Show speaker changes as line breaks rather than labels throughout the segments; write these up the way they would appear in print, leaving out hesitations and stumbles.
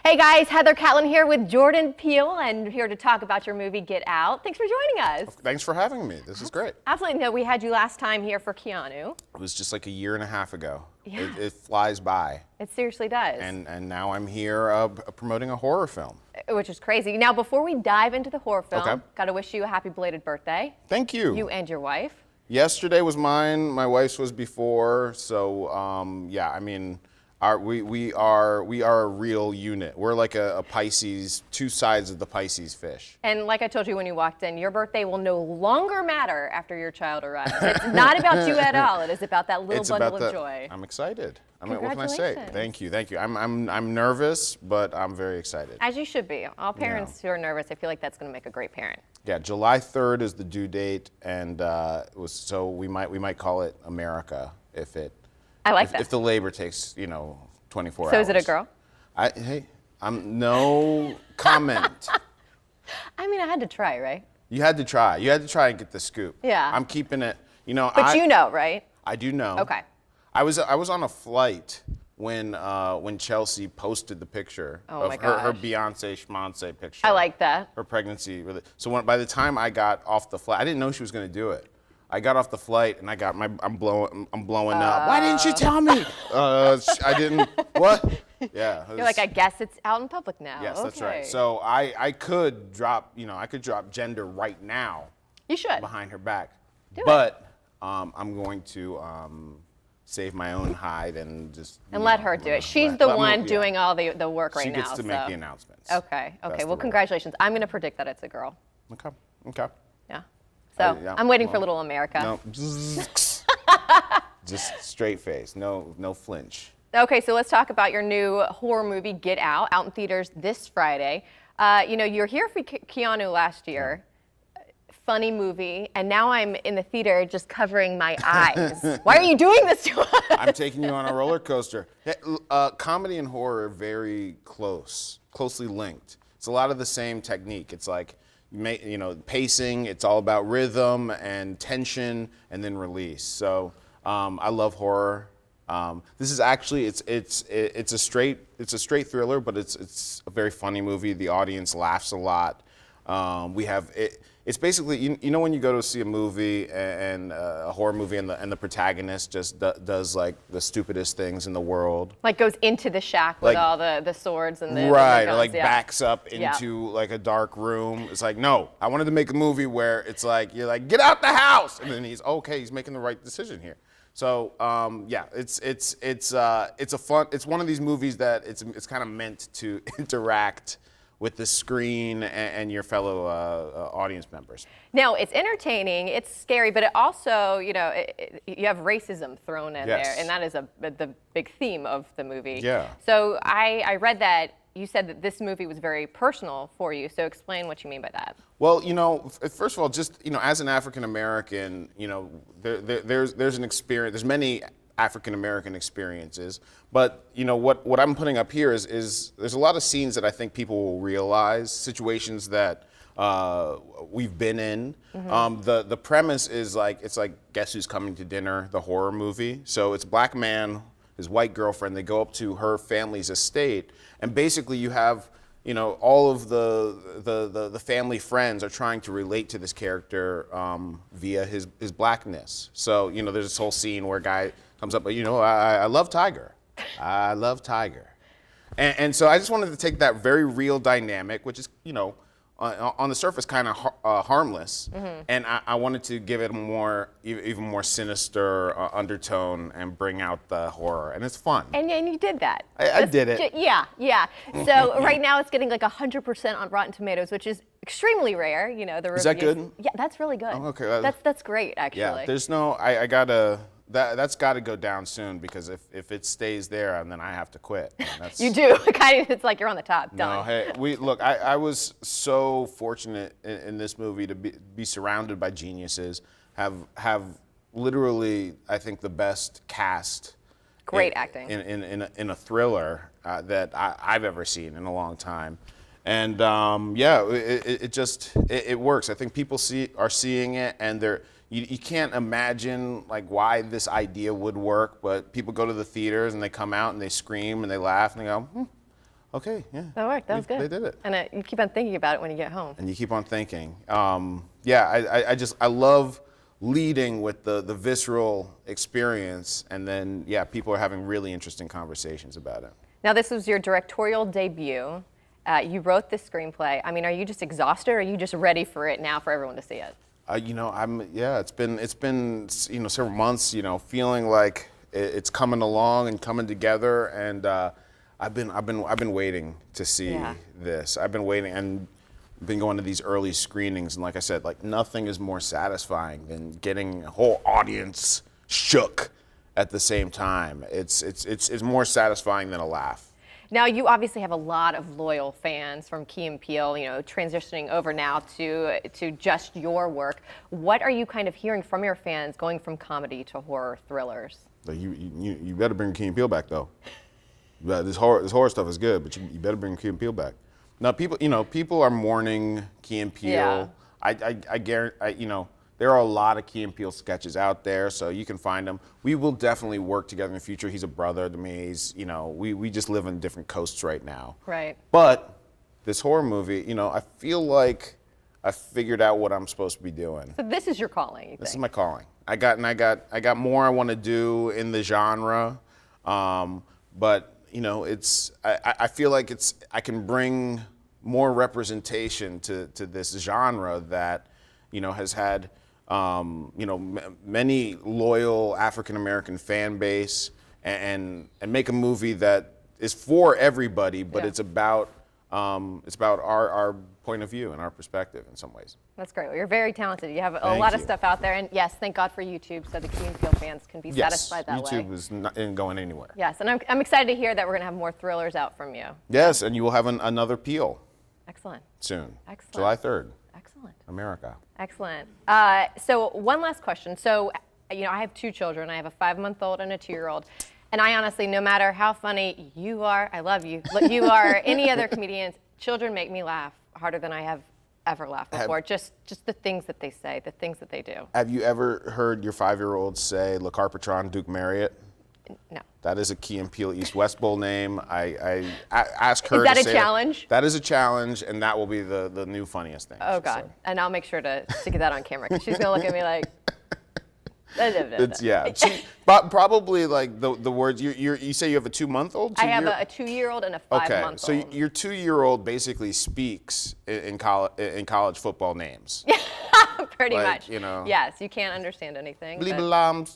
Hey guys, Heather Catlin here with Jordan Peele, and here to talk about your movie Get Out. Thanks for joining us.
Thanks for having me. This is great.
Absolutely. No, we had you last time here for Keanu.
It was just like a year and a half ago.
Yeah.
It flies by.
It seriously does.
And now I'm here promoting a horror film.
Which is crazy. Now, before we dive into the horror film,
Okay.
gotta wish you a happy belated birthday.
Thank you.
You and your wife.
Yesterday was mine. My wife's was before. So yeah, I mean, we are a real unit. We're like a Pisces, two sides of the Pisces fish.
And like I told you when you walked in, your birthday will no longer matter after your child arrives. It's not about you at all. It is about that little bundle of joy.
I'm excited. I mean, what can I say?
Congratulations.
Thank you, thank you. I'm nervous, but I'm very excited.
As you should be. All parents who are nervous, I feel like that's gonna make a great parent.
Yeah, July 3rd is the due date, and so we might call it America if it.
I like that.
If the labor takes 24 hours.
So is it a girl?
Hey, I'm no comment.
I mean, I had to try, right?
You had to try. You had to try and get the scoop.
Yeah.
I'm keeping it.
But you know, right?
I do know.
Okay.
I was on a flight when Chelsea posted the picture of her Beyonce schmonce picture.
I like that.
Her pregnancy. So by the time I got off the flight, I didn't know she was going to do it. I got off the flight and I'm blowing up. Why didn't you tell me? I didn't. What? Yeah.
You're like, I guess it's out in public now.
Yes,
okay.
that's right. So I could drop gender right now.
You should.
Behind her back.
Do
but I'm going to save my own hide and just
let her do it. She's the one doing all the work right now.
She gets to make the announcements.
Okay. Well, congratulations. I'm going to predict that it's a girl.
Okay.
Yeah. So I'm waiting for Little America.
No. Just straight face. No flinch.
Okay, so let's talk about your new horror movie, Get Out in theaters this Friday. You're here for Keanu last year. Funny movie, and now I'm in the theater just covering my eyes. Why are you doing this to us?
I'm taking you on a roller coaster. Comedy and horror are very closely linked. It's a lot of the same technique. It's like, pacing. It's all about rhythm and tension, and then release. So I love horror. This is actually it's a straight thriller, but it's a very funny movie. The audience laughs a lot. It's basically when you go to see a movie and a horror movie and the protagonist just does like the stupidest things in the world.
Like goes into the shack with all the swords and the
right,
guns,
or like backs up into like a dark room. It's like, no, I wanted to make a movie where it's like you're like, get out the house, and then he's making the right decision here. So it's one of these movies that it's kind of meant to interact with the screen and your fellow audience members.
Now, it's entertaining, it's scary, but it also, you have racism thrown in there, and that is the big theme of the movie.
Yeah.
So I read that you said that this movie was very personal for you, so explain what you mean by that.
Well, first of all, just, as an African American, there's an experience, there's many African American experiences, but what I'm putting up here is there's a lot of scenes that I think people will realize, situations that we've been in. Mm-hmm. The premise is it's like Guess Who's Coming to Dinner, the horror movie. So it's a black man, his white girlfriend. They go up to her family's estate, and basically you have all of the family friends are trying to relate to this character via his blackness. So there's this whole scene where a guy comes up, but I love Tiger. I love Tiger. And so I just wanted to take that very real dynamic, which is, on the surface kind of harmless, mm-hmm. and I wanted to give it a even more sinister undertone and bring out the horror, and it's fun.
And you did that.
I did it.
Yeah. So right now it's getting like 100% on Rotten Tomatoes, which is extremely rare. The reviews.
Is that good?
Yeah, that's really good.
Oh, okay.
That's great, actually.
Yeah, there's no. That's got to go down soon, because if it stays there, then I have to quit.
You do. It's like you're on the top. Done.
No, hey, look. I was so fortunate in this movie to be surrounded by geniuses. Have literally, I think, the best cast.
Great acting.
In a thriller that I've ever seen in a long time. And it works. I think people are seeing it, and you can't imagine why this idea would work, but people go to the theaters and they come out and they scream and they laugh and they go, Okay, yeah.
That worked. That was good.
They did it.
And you keep on thinking about it when you get home.
And you keep on thinking. Yeah, I love leading with the visceral experience, and then, yeah, people are having really interesting conversations about it.
Now, this was your directorial debut. You wrote this screenplay. I mean, are you just exhausted, or are you just ready for it now for everyone to see it?
It's been several months, feeling like it's coming along and coming together, and I've been waiting to see this. I've been waiting and been going to these early screenings, and like I said, like nothing is more satisfying than getting a whole audience shook at the same time. It's more satisfying than a laugh.
Now, you obviously have a lot of loyal fans from Key and Peele, transitioning over now to just your work. What are you kind of hearing from your fans going from comedy to horror thrillers?
You better bring Key and Peele back, though. This horror stuff is good, but you better bring Key and Peele back. Now, people are mourning Key and Peele.
Yeah.
I guarantee, there are a lot of Key and Peele sketches out there, so you can find them. We will definitely work together in the future. He's a brother to me. He's, we just live on different coasts right now.
Right.
But this horror movie, I feel like I figured out what I'm supposed to be doing.
So this is your calling, you
This is
think?
my calling. I got more I want to do in the genre, but I feel like I can bring more representation to this genre that has had many loyal African American fan base, and make a movie that is for everybody, but it's about our point of view and our perspective in some ways.
That's great. Well, you're very talented. You have a lot of stuff out there, and yes, thank God for YouTube, so the Key and Peele fans can be satisfied that way.
YouTube isn't going anywhere.
Yes, and I'm excited to hear that we're going to have more thrillers out from you.
Yes, and you will have another Peele
Excellent.
soon.
Excellent.
July 3rd.
Excellent.
America.
Excellent. So one last question. So, I have 2 children. I have a 5-month-old and a 2-year-old. And I honestly, no matter how funny you are, I love you, but you are any other comedians, children make me laugh harder than I have ever laughed before. Just the things that they say, the things that they do.
Have you ever heard your 5-year-old say Le Carpatron Duke Marriott?
No.
That is a Key and Peele East West Bowl name. I asked her
Is that
to
a
say
challenge?
That is a challenge, and that will be the new funniest thing.
Oh, God.
said.
And I'll make sure to get that on camera, because she's going to look at me like...
Probably like the words, you say you have a 2-month-old?
I have a 2-year-old and a 5-month-old.
So your 2-year-old basically speaks in college football names.
Pretty
Like,
much. Yes, you can't understand anything. but-
Yes,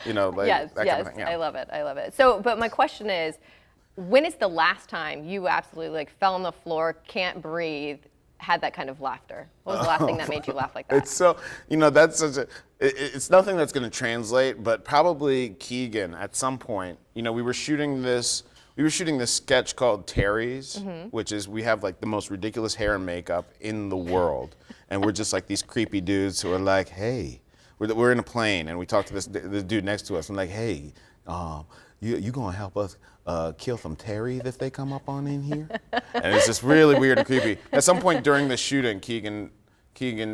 yes,
kind of thing. Yeah.
I love it. So, but my question is, when is the last time you absolutely fell on the floor, can't breathe, had that kind of laughter? What was the last thing that made you laugh like that?
It's so, that's such a, it's nothing that's going to translate, but probably Keegan at some point, we were shooting this sketch called Terry's, which is, we have like the most ridiculous hair and makeup in the world. And we're just like these creepy dudes who are like, hey, we're in a plane, and we talk to this dude next to us, and like, hey, you gonna help us kill some Terrys if they come up on in here? And it's just really weird and creepy. At some point during the shooting, Keegan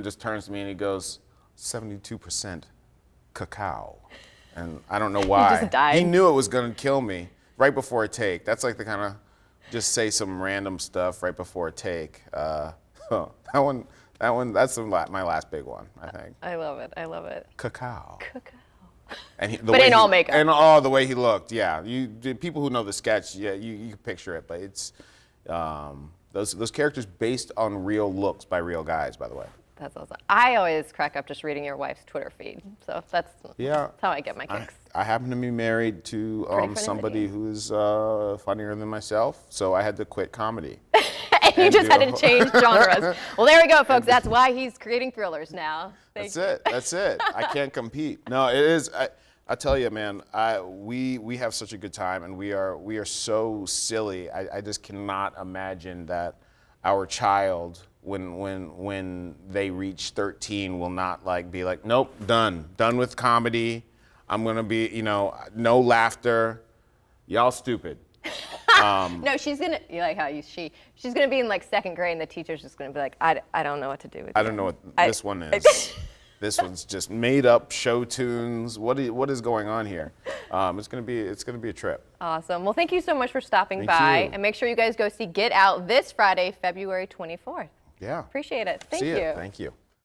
just turns to me and he goes, 72% cacao. And I don't know why.
He just died.
He knew it was gonna kill me right before a take. That's like the kind of, just say some random stuff right before a take. That's my last big one, I think.
I love it.
Cacao.
Cacao.
And
But in all makeup.
And the way he looked, yeah. People who know the sketch, yeah, you can picture it, but it's those characters based on real looks by real guys, by the way.
That's awesome. I always crack up just reading your wife's Twitter feed. So that's how I get my kicks.
I happen to be married to somebody who's funnier than myself, so I had to quit comedy.
And you just had to change genres. Well, there we go, folks. That's why he's creating thrillers now.
That's it. I can't compete. No, it is. I tell you, man. We have such a good time, and we are so silly. I just cannot imagine that our child, when they reach 13, will not be like, nope, done with comedy. I'm gonna be, no laughter. Y'all stupid.
No, she's gonna. You like how she's gonna be in 2nd grade, and the teacher's just gonna be like, I don't know what to do with you.
I don't know what this one is. This one's just made up show tunes. What is going on here? It's gonna be a trip.
Awesome. Well, thank you so much for stopping
Thank
by,
you.
and make sure you guys go see Get Out this Friday, February 24th.
Yeah.
Appreciate it. Thank
See
you.
ya. Thank you.